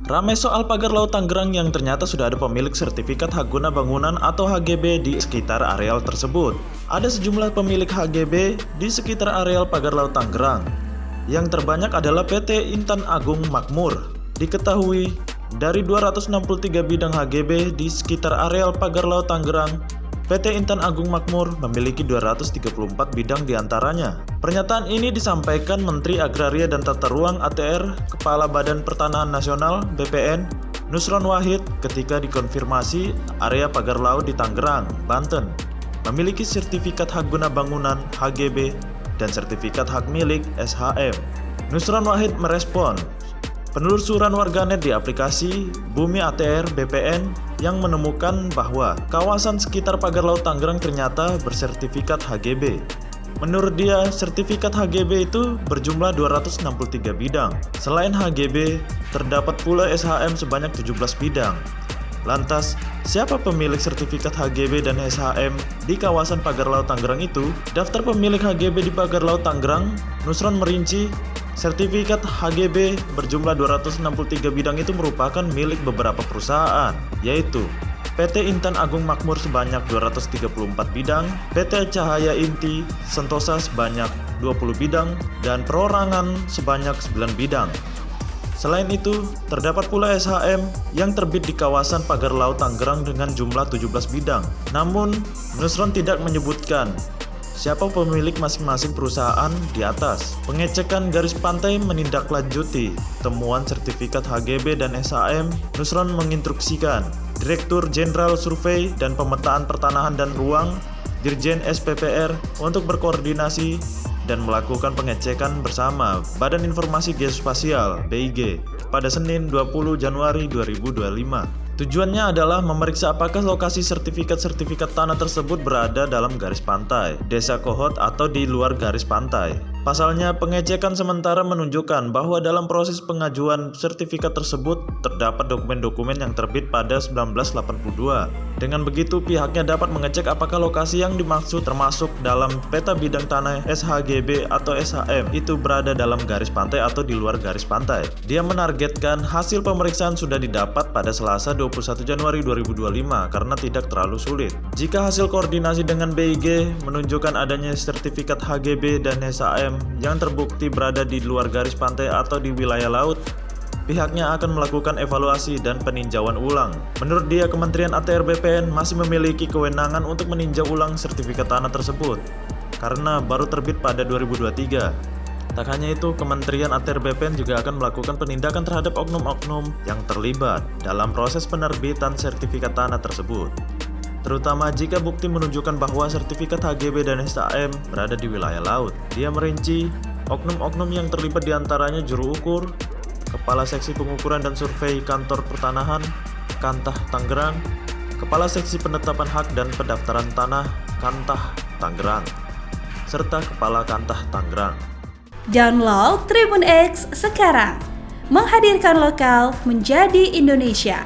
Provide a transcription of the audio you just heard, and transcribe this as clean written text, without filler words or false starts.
Ramai soal pagar laut Tangerang yang ternyata sudah ada pemilik sertifikat hak guna bangunan atau HGB di sekitar areal tersebut. Ada sejumlah pemilik HGB di sekitar areal pagar laut Tangerang. Yang terbanyak adalah PT Intan Agung Makmur. Diketahui dari 263 bidang HGB di sekitar areal pagar laut Tangerang, PT Intan Agung Makmur memiliki 234 bidang diantaranya. Pernyataan ini disampaikan Menteri Agraria dan Tata Ruang ATR, Kepala Badan Pertanahan Nasional BPN, Nusron Wahid ketika dikonfirmasi area pagar laut di Tangerang, Banten, memiliki sertifikat hak guna bangunan HGB dan sertifikat hak milik SHM. Nusron Wahid merespon penelusuran warganet di aplikasi Bumi ATR BPN yang menemukan bahwa kawasan sekitar pagar laut Tangerang ternyata bersertifikat HGB. Menurut dia, sertifikat HGB itu berjumlah 263 bidang. Selain HGB, terdapat pula SHM sebanyak 17 bidang. Lantas, siapa pemilik sertifikat HGB dan SHM di kawasan pagar laut Tangerang itu? Daftar pemilik HGB di pagar laut Tangerang, Nusron merinci, sertifikat HGB berjumlah 263 bidang itu merupakan milik beberapa perusahaan, yaitu PT Intan Agung Makmur sebanyak 234 bidang, PT Cahaya Inti Sentosa sebanyak 20 bidang, dan perorangan sebanyak 9 bidang. Selain itu, terdapat pula SHM yang terbit di kawasan pagar laut Tangerang dengan jumlah 17 bidang. Namun, Nusron tidak menyebutkan siapa pemilik masing-masing perusahaan di atas. Pengecekan garis pantai menindaklanjuti temuan sertifikat HGB dan SHM. Nusron menginstruksikan Direktur Jenderal Survei dan Pemetaan Pertanahan dan Ruang, Dirjen SPPR, untuk berkoordinasi dan melakukan pengecekan bersama Badan Informasi Geospasial (BIG) pada Senin 20 Januari 2025. Tujuannya adalah memeriksa apakah lokasi sertifikat-sertifikat tanah tersebut berada dalam garis pantai, desa Kohot atau di luar garis pantai. Pasalnya, pengecekan sementara menunjukkan bahwa dalam proses pengajuan sertifikat tersebut terdapat dokumen-dokumen yang terbit pada 1982. Dengan begitu, pihaknya dapat mengecek apakah lokasi yang dimaksud termasuk dalam peta bidang tanah SHGB atau SHM itu berada dalam garis pantai atau di luar garis pantai. Dia menargetkan hasil pemeriksaan sudah didapat pada Selasa 21 Januari 2025 karena tidak terlalu sulit. Jika hasil koordinasi dengan BIG menunjukkan adanya sertifikat HGB dan SHM yang terbukti berada di luar garis pantai atau di wilayah laut, pihaknya akan melakukan evaluasi dan peninjauan ulang. Menurut dia, Kementerian ATR BPN masih memiliki kewenangan untuk meninjau ulang sertifikat tanah tersebut karena baru terbit pada 2023. Tak hanya itu, Kementerian ATR BPN juga akan melakukan penindakan terhadap oknum-oknum yang terlibat dalam proses penerbitan sertifikat tanah tersebut, terutama jika bukti menunjukkan bahwa sertifikat HGB dan SHM berada di wilayah laut. Dia merinci oknum-oknum yang terlibat diantaranya juru ukur, Kepala Seksi Pengukuran dan Survei Kantor Pertanahan Kantah Tangerang, Kepala Seksi Penetapan Hak dan Pendaftaran Tanah Kantah Tangerang, serta Kepala Kantah Tangerang. Download Tribun X sekarang, menghadirkan lokal menjadi Indonesia.